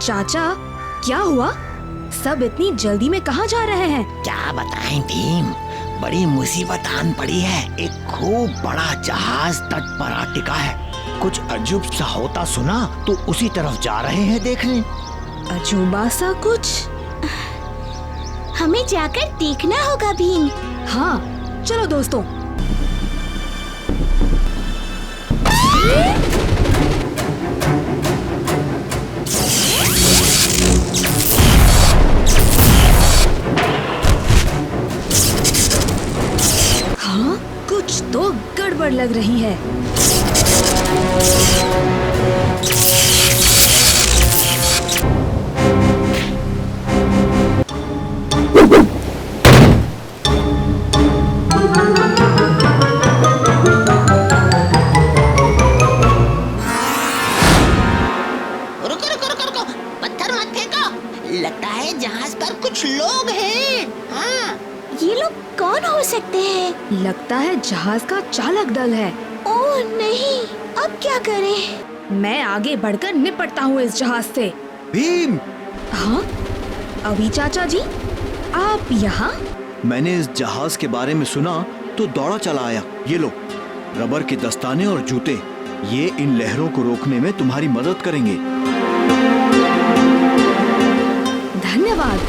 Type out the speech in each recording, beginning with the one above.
चाचा, क्या हुआ? सब इतनी जल्दी में कहाँ जा रहे हैं? क्या बताएं भीम, बड़ी मुसीबत आन पड़ी है। एक खूब बड़ा जहाज तट पर आ टिका है। कुछ अजूब सा होता सुना तो उसी तरफ जा रहे हैं देखने। अजूबा सा कुछ? हमें जाकर देखना होगा भीम। हाँ, चलो दोस्तों। हाँ, कुछ तो गड़बड़ लग रही है। लगता है जहाज पर कुछ लोग हैं। हाँ, ये लोग कौन हो सकते हैं? लगता है जहाज का चालक दल है। ओह नहीं, अब क्या करें? मैं आगे बढ़कर निपटता हूँ इस जहाज से। भीम! हाँ, अभी चाचा जी, आप यहाँ? मैंने इस जहाज के बारे में सुना तो दौड़ा चला आया। ये लो, रबर के दस्ताने और जूते, ये इन लहरों को रोकने में तुम्हारी मदद करेंगे। धन्यवाद।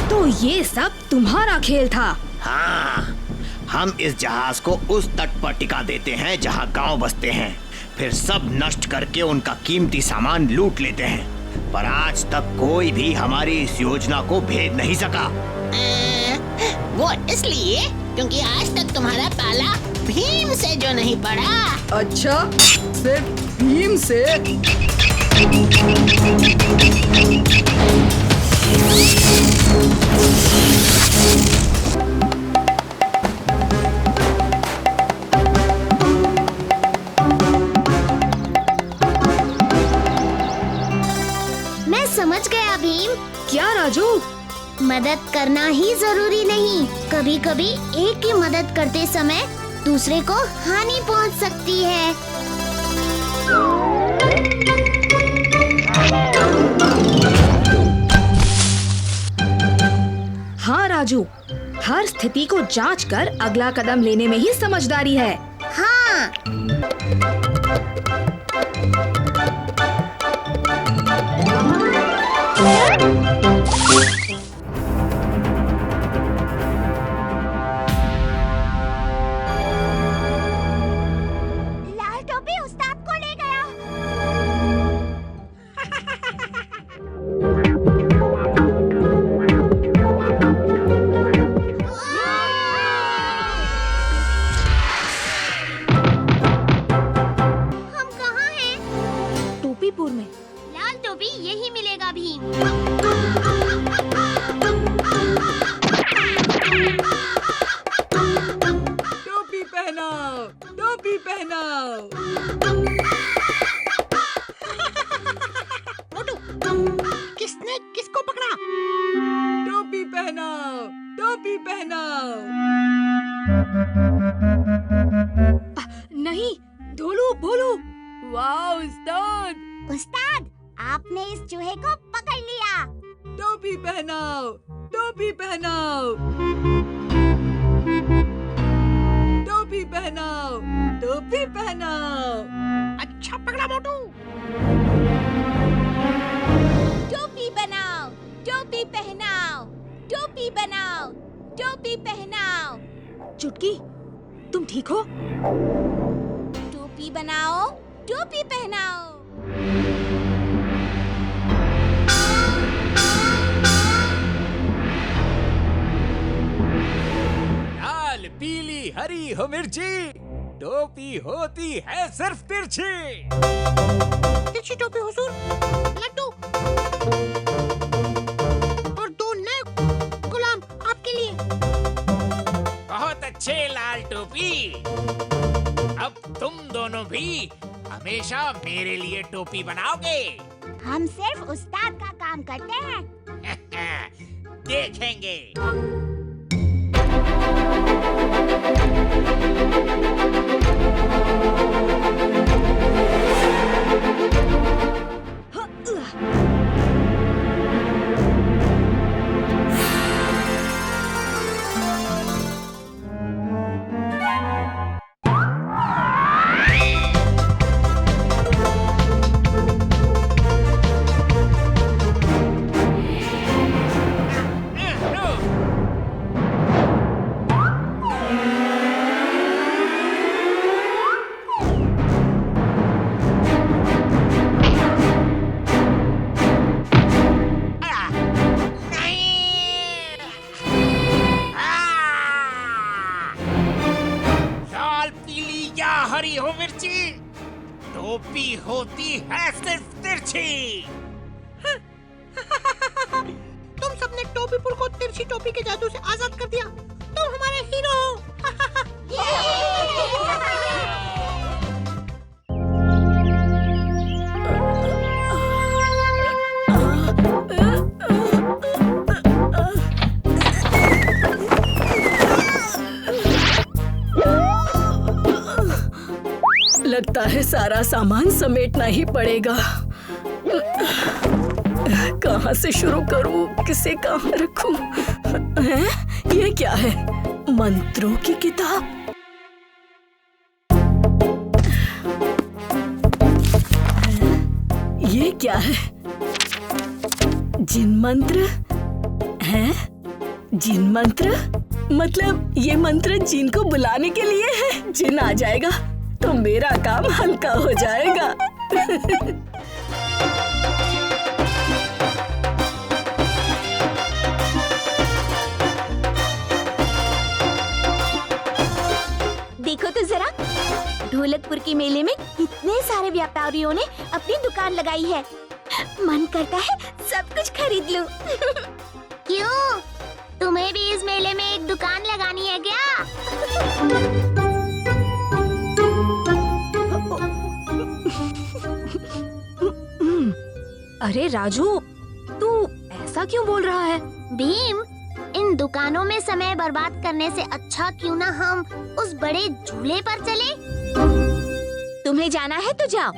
तो ये सब तुम्हारा खेल था? हाँ, हम इस जहाज को उस तट पर टिका देते हैं जहाँ गांव बसते हैं, फिर सब नष्ट करके उनका कीमती सामान लूट लेते हैं। पर आज तक कोई भी हमारी इस योजना को भेद नहीं सका। वो इसलिए क्योंकि आज तक तुम्हारा पाला भीम से जो नहीं पड़ा। अच्छा, सिर्फ भीम से? मैं समझ गया भीम। क्या राजू? मदद करना ही जरूरी नहीं, कभी कभी एक की मदद करते समय दूसरे को हानि पहुंच सकती है। हाँ राजू, हर स्थिति को जांच कर अगला कदम लेने में ही समझदारी है। हाँ। लाल टोपी उस्ताद को ले गया। हम कहाँ हैं? टोपीपुर में। लाल टोपी यही मिलेगा भीम। टोपी पहनाओ, टोपी पहनाओ। मोटू, किसने किसको पकड़ा? टोपी पहनाओ, टोपी पहनाओ। नहीं, ढोलू भोलू। वाह उस्ताद! उस्ताद, आपने इस चूहे को पकड़ लिया। टोपी पहनाओ, टोपी पहनाओ। टोपी पहनाओ, टोपी पहनाओ। अच्छा पकड़ा मोटू। टोपी बनाओ, टोपी पहनाओ, टोपी बनाओ, टोपी पहनाओ। चुटकी, तुम ठीक हो? टोपी बनाओ, टोपी पहनाओ। लाल पीली हरी हो मिर्ची, टोपी होती है सिर्फ तिरछी। तिरछी टोपी हुजूर, लड्डू और 2 नए गुलाम आपके लिए। बहुत अच्छे लाल टोपी। अब तुम दोनों भी हमेशा मेरे लिए टोपी बनाओगे। हम सिर्फ उस्ताद का काम करते हैं। देखेंगे। हरी हो मिर्ची, टोपी होती है सिर्फ तिरछी। तुम सबने टोपीपुर को तिरछी टोपी के जादू से आजाद कर दिया। तुम हमारे हीरो लगता है सारा सामान समेटना ही पड़ेगा। कहाँ से शुरू करूं, किसे कहाँ रखूं? हैं? ये क्या है? मंत्रों की किताब। ये क्या है? जिन मंत्र हैं? जिन मंत्र मतलब ये मंत्र जिन को बुलाने के लिए है। जिन आ जाएगा तो मेरा काम हल्का हो जाएगा। देखो तो जरा, ढोलकपुर के मेले में कितने सारे व्यापारियों ने अपनी दुकान लगाई है। मन करता है सब कुछ खरीद लूं। क्यों? तुम्हें भी इस मेले में एक दुकान लगानी है क्या? अरे राजू, तू ऐसा क्यों बोल रहा है? भीम, इन दुकानों में समय बर्बाद करने से अच्छा क्यों ना हम उस बड़े झूले पर चले? तुम्हें जाना है तो जाओ,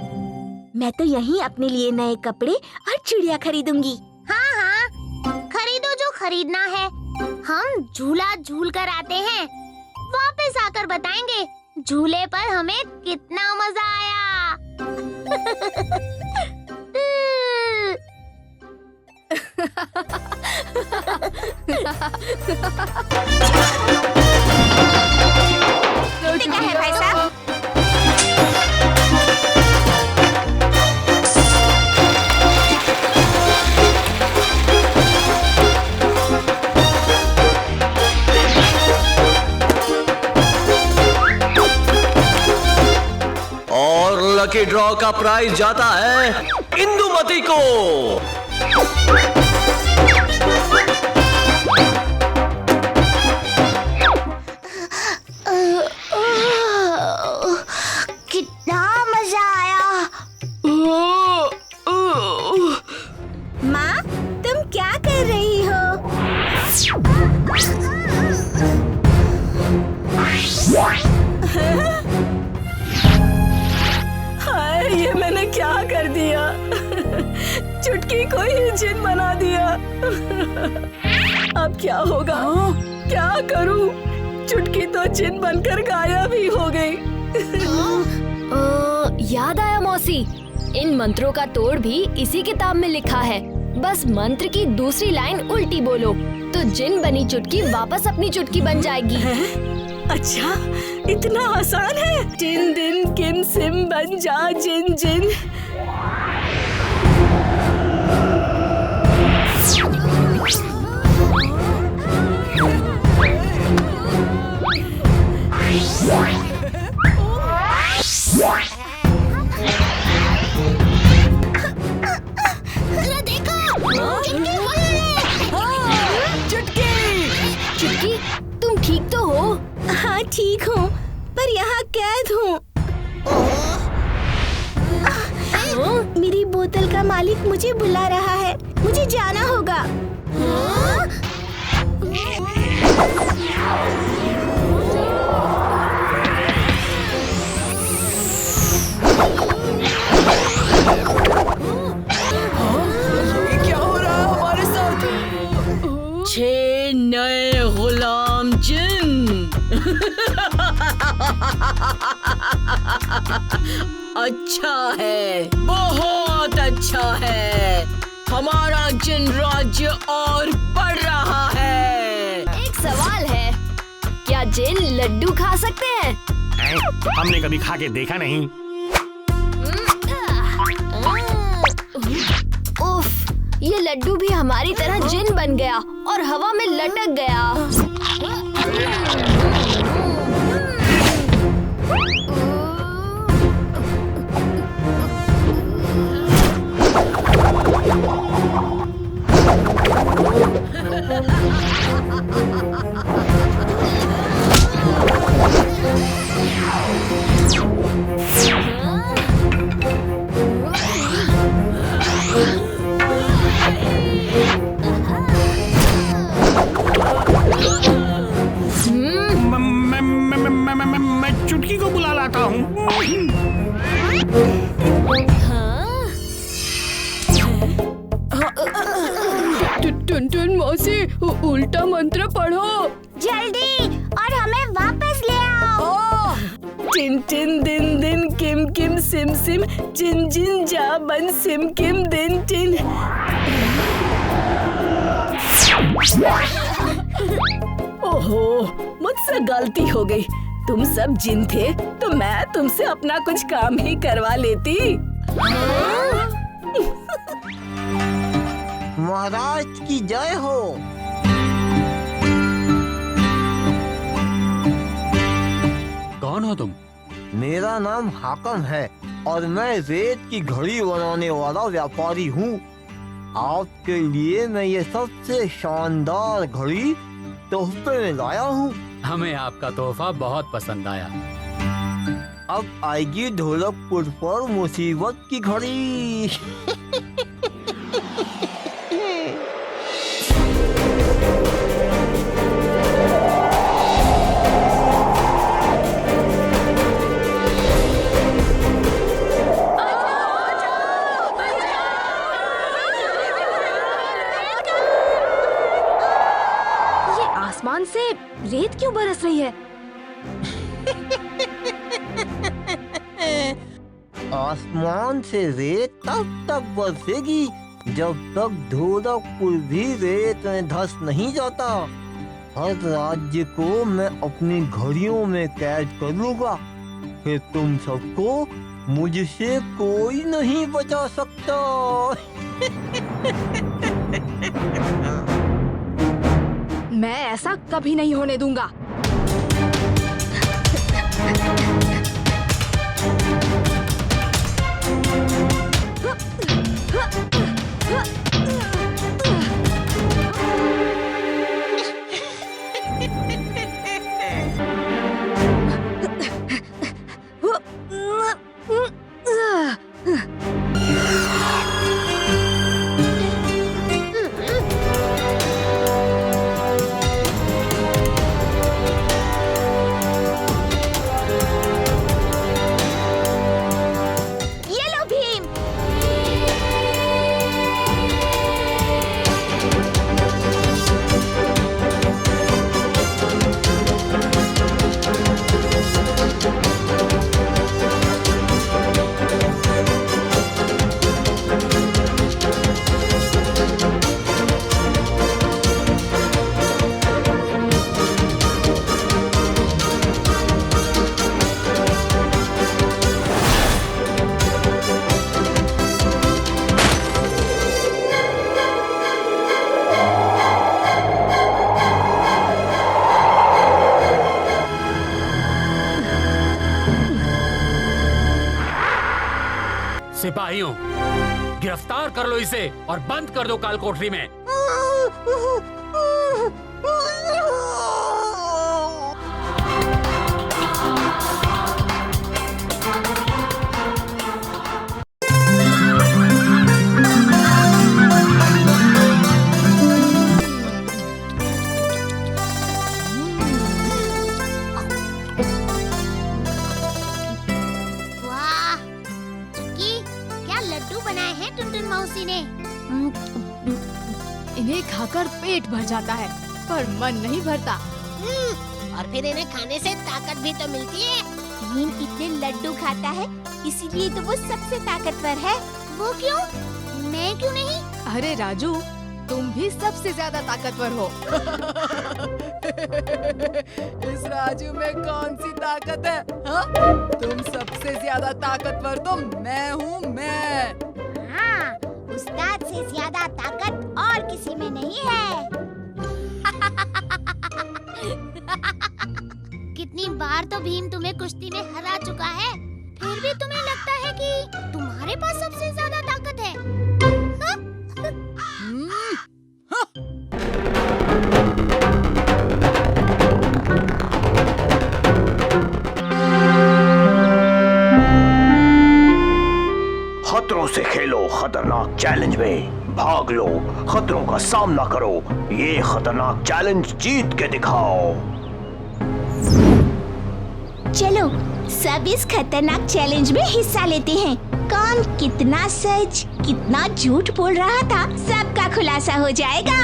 मैं तो यहीं अपने लिए नए कपड़े और चूड़ियाँ खरीदूंगी। हाँ हाँ, खरीदो जो खरीदना है। हम झूला झूल कर आते हैं, वापस आकर बताएंगे झूले पर हमें कितना मजा आया। क्या है भाई साहब? और लकी ड्रॉ का प्राइज जाता है इंदुमती को। कितना मजा आया। माँ, तुम क्या कर रही हो? हाय, ये मैंने क्या कर दिया? चुटकी को ही जिन बना दिया। अब क्या होगा? क्या करूं? चुटकी तो जिन बनकर गायब ही हो गई। याद आया मौसी, इन मंत्रों का तोड़ भी इसी किताब में लिखा है। बस मंत्र की दूसरी लाइन उल्टी बोलो तो जिन बनी चुटकी वापस अपनी चुटकी बन जाएगी। अच्छा, इतना आसान है? जिन दिन किन सिम बन जा जिन जिन। चुटकी, तुम ठीक तो हो? हाँ ठीक हूँ, पर यहाँ कैद हूँ। मेरी बोतल का मालिक मुझे बुला रहा है, मुझे जाना होगा। क्या हो रहा है हमारे साथ? 6 नए गुलाम जिन। अच्छा है, बहुत अच्छा है। हमारा जिन राज्य और बढ़ रहा है। एक सवाल है, क्या जिन लड्डू खा सकते हैं? हमने कभी खा के देखा नहीं। उफ, ये लड्डू भी हमारी तरह जिन बन गया और हवा में लटक गया। मैं चुटकी को बुला लाता हूँ। टुनटुन मौसी, उल्टा मंत्र पढ़ो जल्दी, और हमें वापस ले आओ। टिन टिन दिन दिन किम किम सिम सिम जिन जिन जा बन सिम किम दिन टिन। ओहो, मुझसे गलती हो गई। तुम सब जिन थे तो मैं तुमसे अपना कुछ काम ही करवा लेती। महाराज की जय हो। कौन हो तुम? मेरा नाम हाकम है और मैं रेत की घड़ी बनाने वाला व्यापारी हूँ। आपके लिए मैं ये सबसे शानदार घड़ी तोहफे में लाया हूँ। हमें आपका तोहफा बहुत पसंद आया। अब आएगी ढोलकपुर पर मुसीबत की घड़ी। आसमान से रेत क्यों बरस रही है? आसमान से रेत तब तक बरसेगी जब तक ढोलकपुर भी रेत में धंस नहीं जाता। हर राज्य को मैं अपनी घड़ियों में कैद कर लूंगा, फिर तुम सबको मुझसे कोई नहीं बचा सकता। मैं ऐसा कभी नहीं होने दूंगा। सिपाहियों, गिरफ्तार कर लो इसे और बंद कर दो काल कोठरी में। इन्हें। इन्हें खाकर पेट भर जाता है पर मन नहीं भरता। और फिर इन्हें खाने से ताकत भी तो मिलती है। भीम इतने लड्डू खाता है इसीलिए तो वो सबसे ताकतवर है। वो क्यों? मैं क्यों नहीं? अरे राजू, तुम भी सबसे ज्यादा ताकतवर हो। इस राजू में कौन सी ताकत है? हाँ? तुम सबसे ज्यादा ताकतवर तो मैं हूँ, मैं। हाँ, उस्ताद से ज्यादा ताकत और किसी में नहीं है। कितनी बार तो भीम तुम्हें कुश्ती में हरा चुका है, फिर भी तुम्हें लगता है कि तुम्हारे पास सबसे ज्यादा ताकत है। खतरों से खेलो खतरनाक चैलेंज में, भाग लो, खतरों का सामना करो, ये खतरनाक चैलेंज जीत के दिखाओ। चलो सब इस खतरनाक चैलेंज में हिस्सा लेते हैं। कौन कितना सच कितना झूठ बोल रहा था सबका खुलासा हो जाएगा।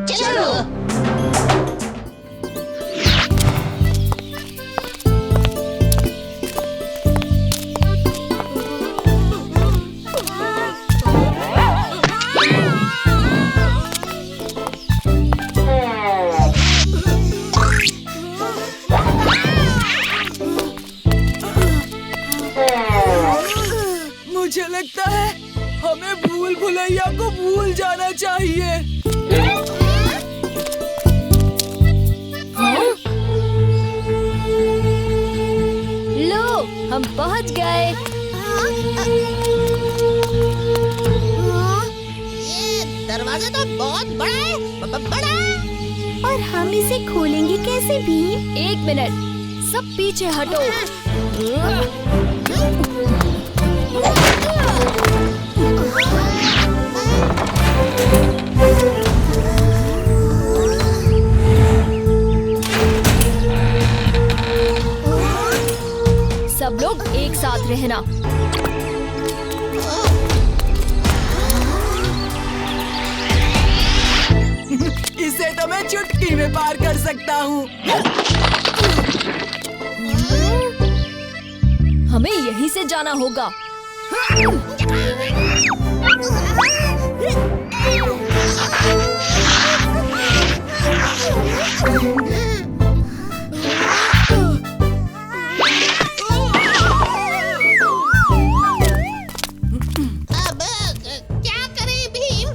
चलो मुझे लगता है हमें भूल भुलैया को भूल जाना चाहिए। लो, हम पहुंच गए। ये दरवाजा तो बहुत बड़ा है, बड़ा है। और हम इसे खोलेंगे कैसे भीम? 1 मिनट, सब पीछे हटो। सब लोग एक साथ रहना। इसे तो मैं चुटकी में पार कर सकता हूँ। हमें यहीं से जाना होगा। अब क्या करें भीम?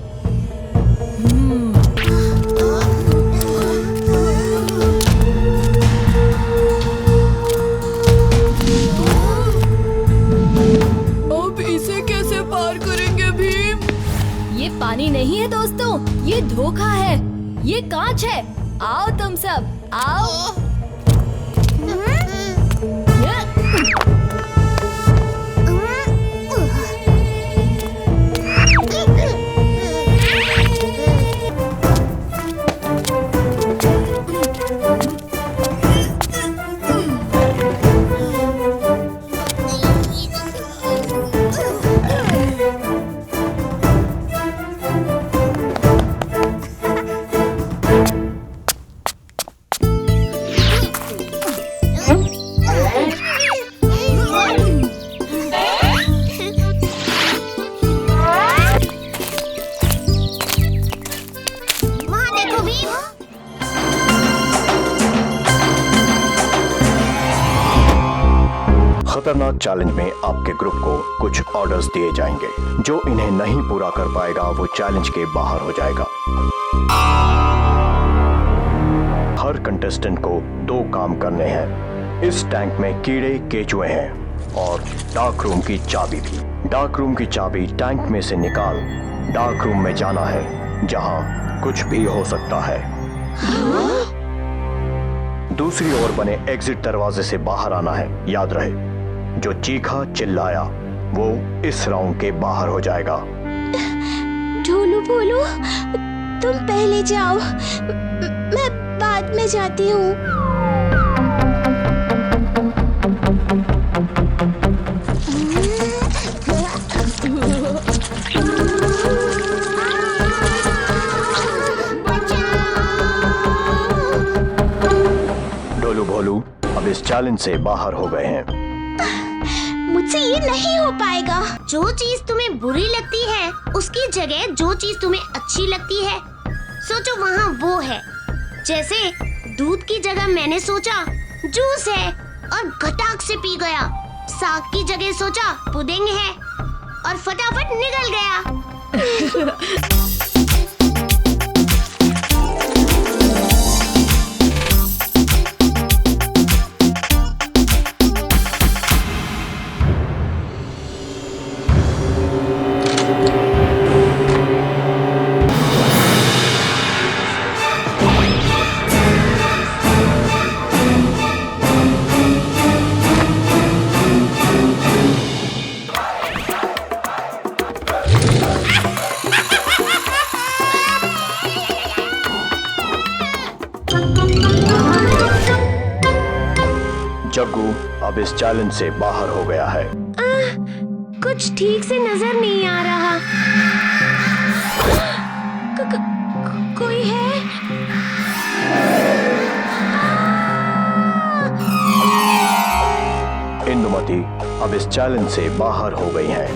अब इसे कैसे पार करेंगे भीम? ये पानी नहीं है दोस्तों, ये धोखा है, ये कांच है। आओ तुम सब, आओ। खतरनाक चैलेंज में आपके ग्रुप को कुछ ऑर्डर्स दिए जाएंगे। जो इन्हें नहीं पूरा कर पाएगा वो चैलेंज के बाहर हो जाएगा। हर कंटेस्टेंट को 2 काम करने हैं। इस टैंक में कीड़े केचुए हैं और डार्क रूम की चाबी भी। डार्क रूम की चाबी टैंक में से निकाल डार्क रूम में जाना है जहां कुछ भी हो सकता है। दूसरी ओर बने एग्जिट दरवाजे से बाहर आना है। याद रहे, जो चीखा चिल्लाया वो इस राउंड के बाहर हो जाएगा। ढोलू बोलू, तुम पहले जाओ, मैं बाद में जाती हूँ। अब इस चैलेंज से बाहर हो गए हैं। मुझसे ये नहीं हो पाएगा। जो चीज तुम्हें बुरी लगती है उसकी जगह जो चीज तुम्हें अच्छी लगती है सोचो वहाँ वो है। जैसे दूध की जगह मैंने सोचा जूस है और घटाक से पी गया। साग की जगह सोचा पुडिंग है और फटाफट निकल गया। जग्गू अब इस चैलेंज से बाहर हो गया है। कुछ ठीक से नजर नहीं आ रहा। कोई है? इंदुमती अब इस चैलेंज से बाहर हो गई हैं।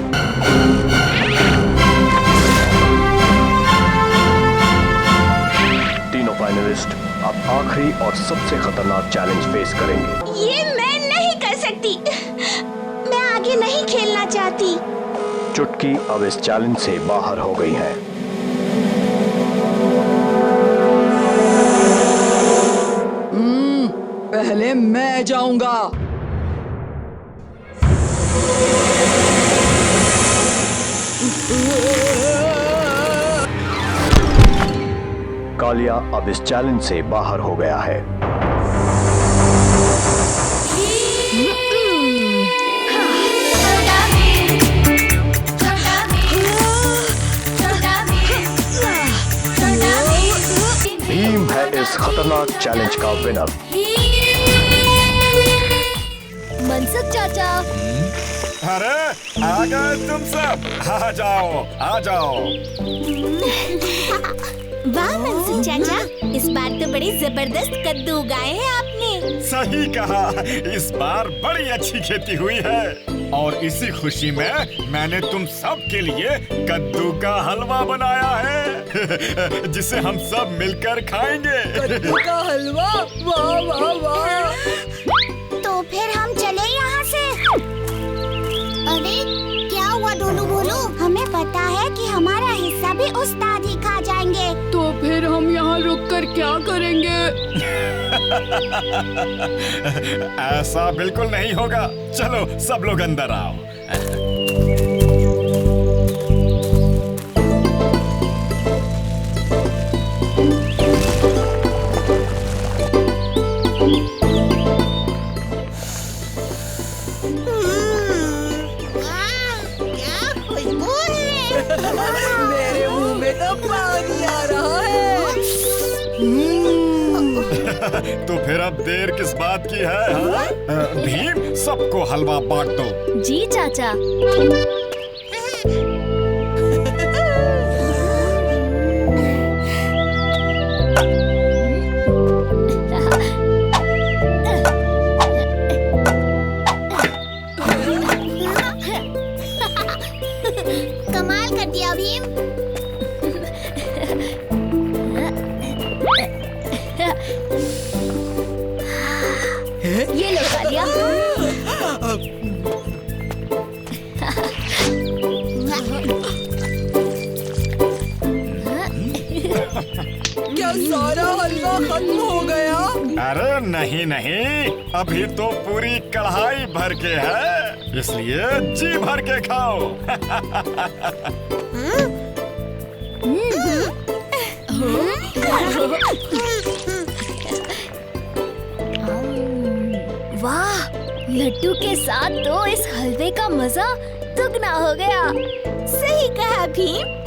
तीनों फाइनलिस्ट अब आखिरी और सबसे खतरनाक चैलेंज फेस करेंगे। ये मैं नहीं कर सकती। मैं आगे नहीं खेलना चाहती। चुटकी अब इस चैलेंज से बाहर हो गई हैं। पहले मैं जाऊंगा। कालिया अब इस चैलेंज से बाहर हो गया है। भीम है इस खतरनाक चैलेंज का विनर। मनसुख चाचा। अरे आ गए तुम सब। आ जाओ आ जाओ। वाह मनसुख चाचा, इस बार तो बड़ी जबरदस्त कद्दू उगाए हैं आपने। सही कहा, इस बार बड़ी अच्छी खेती हुई है और इसी खुशी में मैंने तुम सब के लिए कद्दू का हलवा बनाया है जिसे हम सब मिलकर खाएंगे। कद्दू का हलवा, वाह वाह वाह। तो फिर हम चले यहाँ से। अरे क्या हुआ डोलू भोलू? हमें पता है कि हमारा हिस्सा भी उस्ताद ही खा जाएंगे। तो फिर हम यहाँ रुककर क्या करेंगे? ऐसा बिल्कुल नहीं होगा। चलो सब लोग अंदर आओ। मेरे मुंह में तो पानी आ रहा है। तो फिर अब देर किस बात की है? हाँ? भीम सबको हलवा बांट दो। जी चाचा। कमाल कर दिया भीम। ये लो कालिया। क्या सारा हलवा खत्म हो गया? अरे नहीं नहीं, अभी तो पूरी कढ़ाई भर के है, इसलिए जी भर के खाओ। वाह, लड्डू के साथ तो इस हलवे का मजा दुगना हो गया। सही कहा भीम।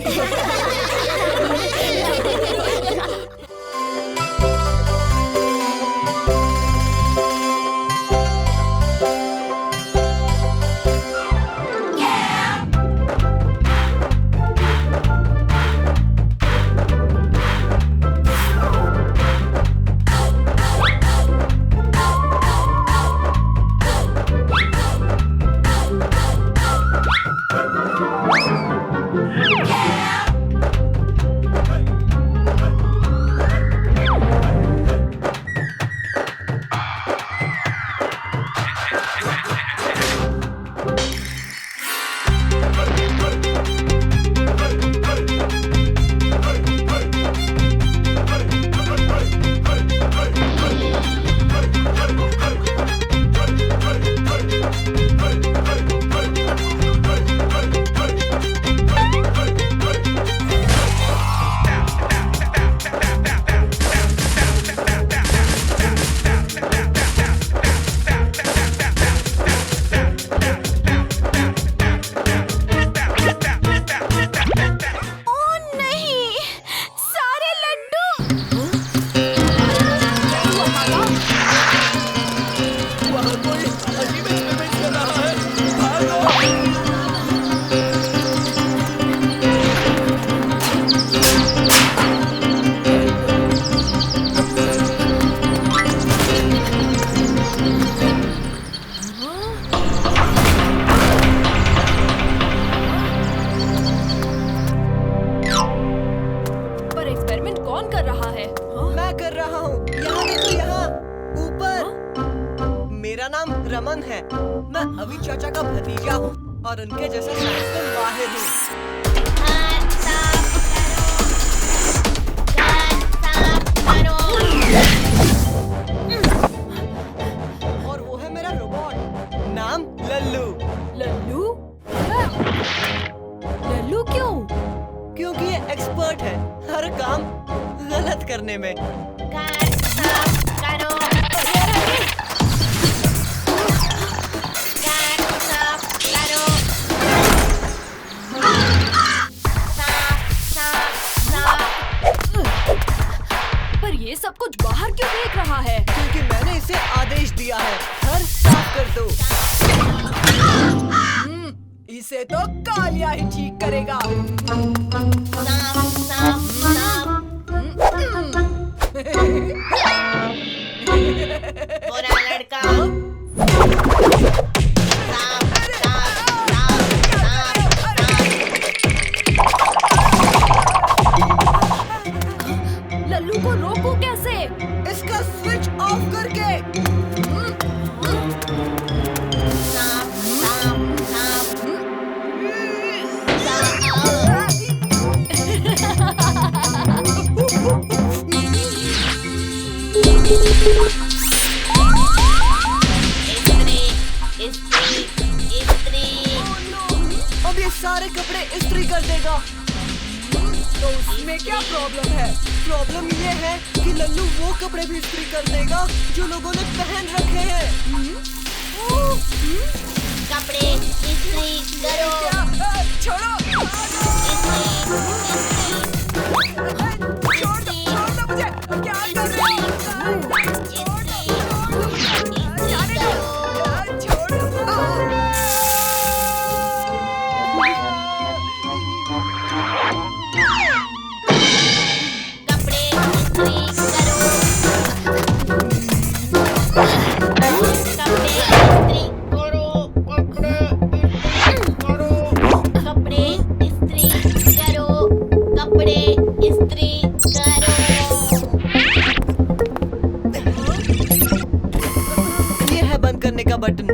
कौन कर रहा है? मैं कर रहा हूँ। यहाँ देखो, यहाँ ऊपर। मेरा नाम रमन है। मैं अभी चाचा का भतीजा हूँ और उनके जैसा साइंस में माहिर हूँ। और वो है मेरा रोबोट, नाम लल्लू। लल्लू? लल्लू क्यों? क्योंकि ये एक्सपर्ट है हर काम गलत करने में। पर ये सब कुछ बाहर क्यों फेंक रहा है? क्योंकि मैंने इसे आदेश दिया है, घर साफ कर दो। इसे तो कालिया ही ठीक करेगा। बुरा लड़का। लल्लू को रोको कैसे? इसका स्विच ऑफ करके। अब ये सारे कपड़े इस्त्री कर देगा। तो उसमें क्या प्रॉब्लम है? प्रॉब्लम ये है कि लल्लू वो कपड़े भी इस्त्री कर देगा जो लोगों ने पहन रखे हैं। कपड़े इस्त्री करो। छोड़ो। छोड़ दो मुझे। क्या कर रहे हो? जाने दो। छोड़ दो। कपड़े इस्त्री करो। कपड़े इस्त्री करो। कपड़े इस्त्री करो। कपड़े इस्त्री करो। ये है बंद करने का बटन।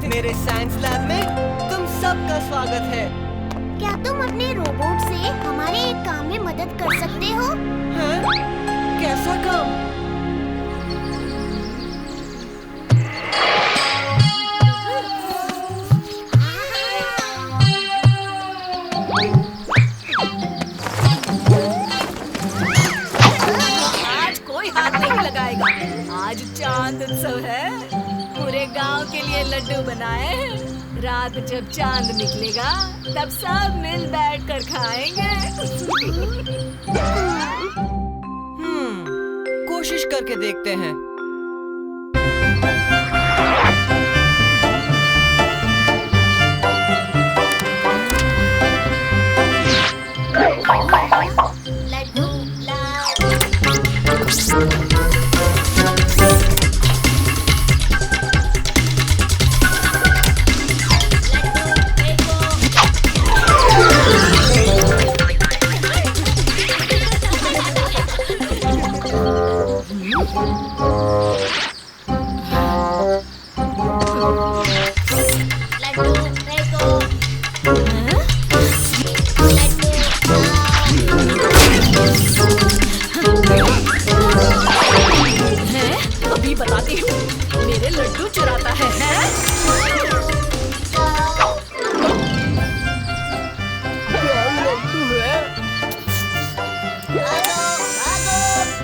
मेरे साइंस लैब में तुम सबका स्वागत है। क्या तुम अपने रोबोट से हमारे एक काम में मदद कर सकते हो? हाँ? कैसा काम? आज कोई हाथ नहीं लगाएगा। आज चांद उत्सव है। पूरे गांव के लिए लड्डू बनाए हैं। रात जब चांद निकलेगा तब सब मिल बैठ कर खाएंगे। कोशिश करके देखते हैं। लड्डू लाओ। अभी बताती हूँ। मेरे लड्डू चुराता है, हैं?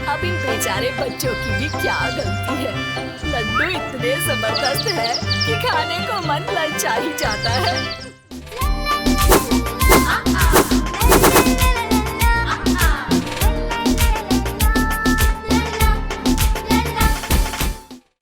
अब इन बेचारे बच्चों की भी क्या गलती है। लड्डू इतने जबरदस्त है कि खाने को मन ललचा ही जाता है।